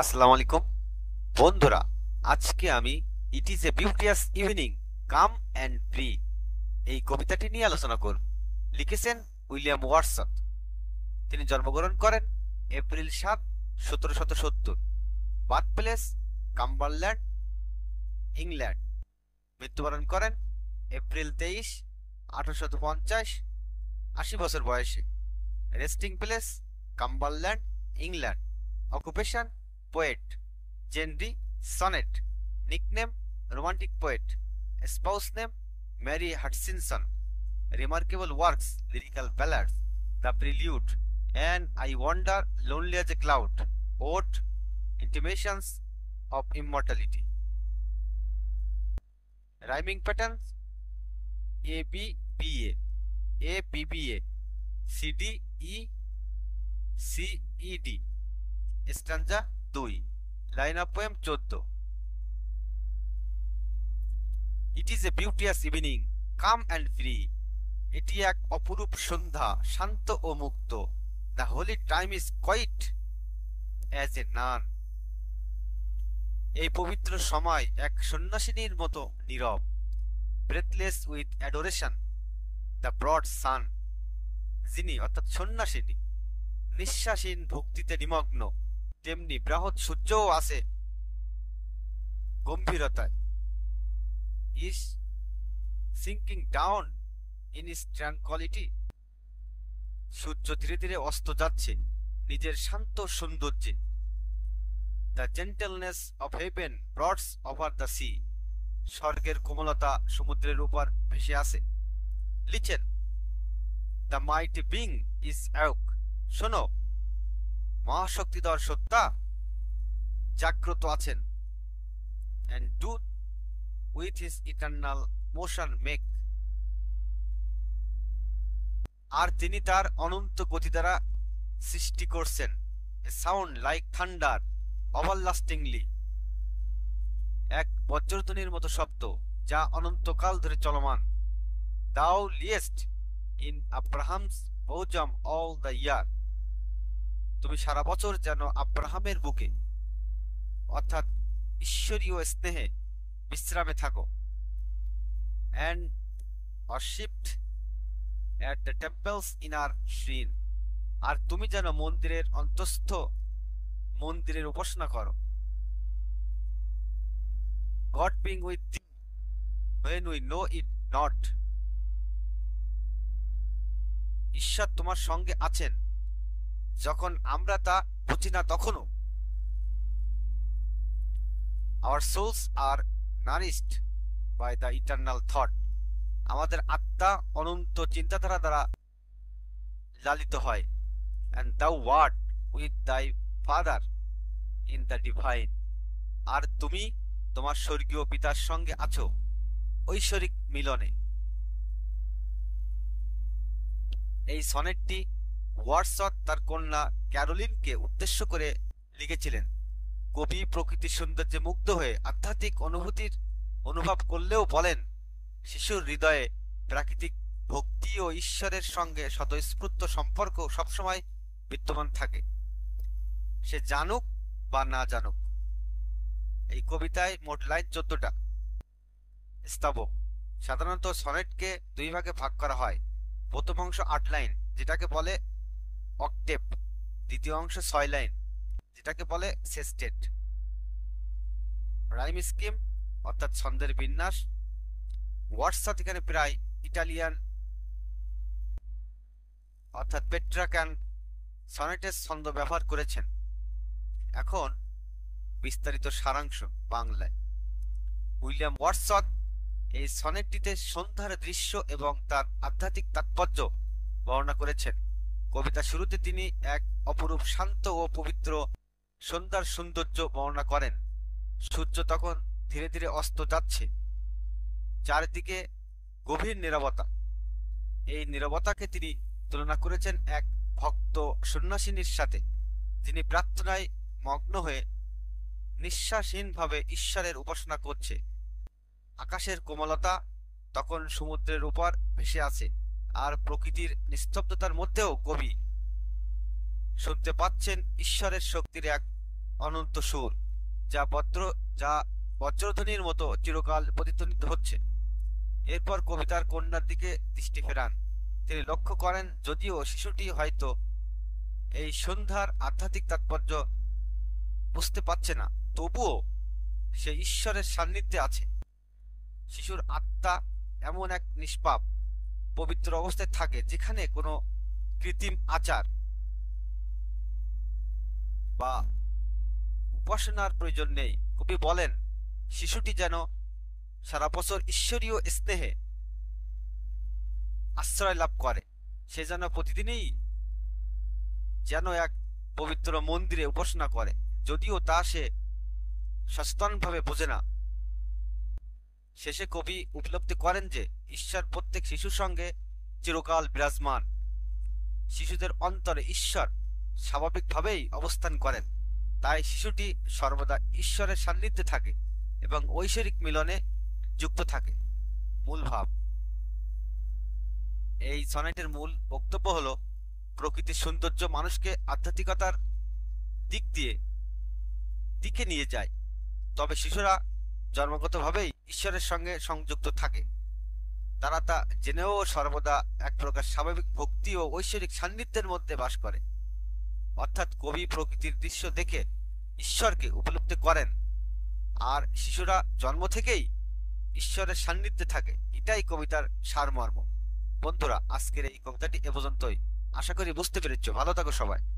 আসসালামু আলাইকুম বন্ধুরা। আজকে আমি it is a beauteous evening calm and free এই কবিতাটি নিয়ে আলোচনা করব। লিখেছেন উইলিয়াম ওয়ার্ডসওয়ার্থ। তিনি জন্মগ্রহণ করেন April ৭, ১৭৭০। Birth place Cumberland, England. মৃত্যুবরণ করেন এপ্রিল ২৩, ১৮৫০, ৮০ বছর বয়সে। Resting place Cumberland, England. Occupation poet. Genre sonnet. Nickname romantic poet. Spouse name Mary Hutchinson. Remarkable works lyrical ballads, the prelude, and I wander lonely as a cloud, ode, intimations of immortality. Rhyming pattern A B B A B B A, C D E, C E D. Stanza ২, line of poem ১৪। It is a beauteous evening calm and free. এটি এক অপরূপ সন্ধ্যা, শান্ত ও মুক্ত। The holy time is quiet as a nun. এই পবিত্র সময় এক সন্ন্যাসিনীর মতো নীরব। Breathless with adoration the broad sun. যিনি অর্থাৎ সন্ন্যাসিনী নিঃশ্বাসীন ভক্তিতে নিমগ্ন, তেমনি বৃহৎ সূর্যও আছে গম্ভীরতায়। Is sinking down in its tranquillity. সূর্য ধীরে ধীরে অস্ত যাচ্ছে নিজের শান্ত সৌন্দর্যে। The gentleness of heaven broods over the sea. স্বর্গের কোমলতা সমুদ্রের উপর ভেসে আসে। Listen the mighty being is awake. শোনো, মহাশক্তিধর সত্তা জাগ্রত আছেন। And do with his eternal motion make. আর তিনি তার অনন্ত গতি দ্বারা সৃষ্টি করছেন। A sound like thunder everlastingly. এক বজ্রধ্বনির মতো শব্দ যা অনন্তকাল ধরে চলমান। Thou liest in Abraham's bosom all the year. তুমি সারা বছর যেন আব্রাহামের বুকে অর্থাৎ ঈশ্বরীয় স্নেহে বিশ্রামে থাকো। And worshipped at the temples inner shrine. আর তুমি যেন মন্দিরের অন্তস্থ মন্দিরের উপাসনা করো। God being with thee when we know it not। ঈশ্বর তোমার সঙ্গে আছেন যখন আমরা তা বুঝি না তখনও। Our souls are nourished by the eternal thought। আমাদের আত্মা অনন্ত চিন্তাধারা দ্বারা লালিত হয়। And thou art with thy father in the divine। আর তুমি তোমার স্বর্গীয় পিতার সঙ্গে আছো ঐশ্বরিক মিলনে। এই সনেটটি ওয়ার্ডসওয়ার্থ তার কন্যা ক্যারোলিনকে উদ্দেশ্য করে লিখেছিলেন। কবি প্রকৃতির সৌন্দর্যে মুগ্ধ হয়ে আধ্যাত্মিক অনুভূতির অনুভব করলেও বলেন, শিশুর হৃদয়ে প্রাকৃতিক ভক্তি ও ঈশ্বরের সঙ্গে স্বতঃস্ফূর্ত সম্পর্ক সবসময় বিদ্যমান থাকে, সে জানুক বা না জানুক। এই কবিতায় মোট লাইন ১৪টা। স্তবক। সাধারণত সনেটকে দুই ভাগে ভাগ করা হয়। প্রথম অংশ ৮ লাইন যেটাকে বলে অক্টেভ। দ্বিতীয় অংশ ৬ লাইন যেটাকে বলে সেস্টেট। রাইম স্কিম অর্থাৎ ছন্দের বিন্যাস। ওয়ার্ডসওয়ার্থ এখানে প্রায় ইটালিয়ান অর্থাৎ পেট্রাক্যান সনেটের ছন্দ ব্যবহার করেছেন। এখন বিস্তারিত সারাংশ বাংলায়। উইলিয়াম ওয়ার্ডসওয়ার্থ এই সনেটটিতে সন্ধ্যার দৃশ্য এবং তার আধ্যাত্মিক তাৎপর্য বর্ণনা করেছেন। কবিতা শুরুতে তিনি এক অপরূপ শান্ত ও পবিত্র সন্ধ্যার সৌন্দর্য বর্ণনা করেন। সূর্য তখন ধীরে ধীরে অস্ত যাচ্ছে, চারিদিকে গভীর নীরবতা। এই নীরবতাকে তিনি তুলনা করেছেন এক ভক্ত সন্ন্যাসিনীর সাথে, যিনি প্রার্থনায় মগ্ন হয়ে নিঃশ্বাসহীনভাবে ঈশ্বরের উপাসনা করছে। আকাশের কোমলতা তখন সমুদ্রের উপর ভেসে আছে, আর প্রকৃতির নিস্তব্ধতার মধ্যেও কবি শুনতে পাচ্ছেন ঈশ্বরের শক্তির এক অনন্ত সুর, যা যা বজ্রধ্বনির মতো চিরকাল প্রতিধ্বনিত হচ্ছে। এরপর কবিতার কন্যার দিকে দৃষ্টি ফেরান। তিনি লক্ষ্য করেন যদিও শিশুটি হয়তো এই সন্ধ্যার আধ্যাত্মিক তাৎপর্য বুঝতে পারছে না, তবুও সে ঈশ্বরের সান্নিধ্যে আছে। শিশুর আত্মা এমন এক নিষ্পাপ পবিত্র অবস্থায় থাকে যেখানে কোনো কৃত্রিম আচার বা উপাসনার প্রয়োজন নেই। কবি বলেন, শিশুটি যেন সারা বছর ঈশ্বরীয় স্নেহে আশ্রয় লাভ করে। সে যেন প্রতিদিনই যেন এক পবিত্র মন্দিরে উপাসনা করে, যদিও তা সে সচেতনভাবে বোঝে না। শেষে কবি উপলব্ধি করেন যে ঈশ্বর প্রত্যেক শিশুর সঙ্গে চিরকাল বিরাজমান। শিশুদের অন্তরে ঈশ্বর স্বাভাবিকভাবেই অবস্থান করেন, তাই শিশুটি সর্বদা ঈশ্বরের সান্নিধ্যে থাকে এবং ঐশ্বরিক মিলনে যুক্ত থাকে। মূল ভাব, এই সনেটের মূল বক্তব্য হলো, প্রকৃতির সৌন্দর্য মানুষকে আধ্যাত্মিকতার দিক দিয়ে দিকে নিয়ে যায়, তবে শিশুরা জন্মগতভাবেই ঈশ্বরের সঙ্গে সংযুক্ত থাকে। তারা তা জেনেও সর্বদা এক প্রকার স্বাভাবিক ভক্তি ও ঐশ্বরিক সান্নিধ্যের মধ্যে বাস করে। অর্থাৎ কবি প্রকৃতির দৃশ্য দেখে ঈশ্বরকে উপলব্ধি করেন, আর শিশুরা জন্ম থেকেই ঈশ্বরের সান্নিধ্যে থাকে। এটাই কবিতার সারমর্ম। বন্ধুরা, আজকের এই কবিতাটি এ পর্যন্তই। আশা করি বুঝতে পেরেছ। ভালো থাকো সবাই।